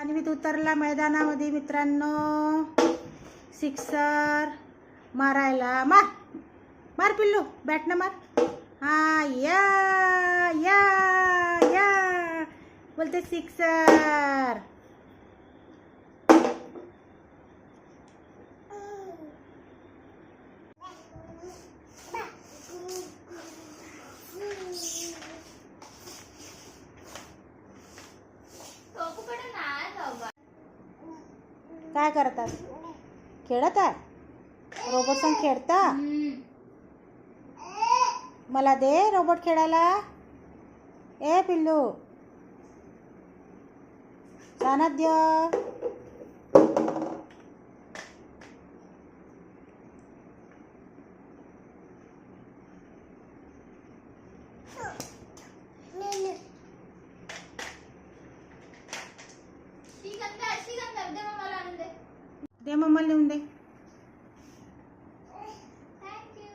अन्वित उतरला मैदानामध्ये मित्रांनो. सिक्सर मारायला. मार मार पिल्लू, बॅटनं मार. हा या या या बोलते सिक्सर. काय करतात? खेळत आहे. रोबोट संग खेळता. मला दे रोबोट खेळायला. ए पिल्लू सानाद्य. दे मम्माला नेऊन दे. थँक्यू.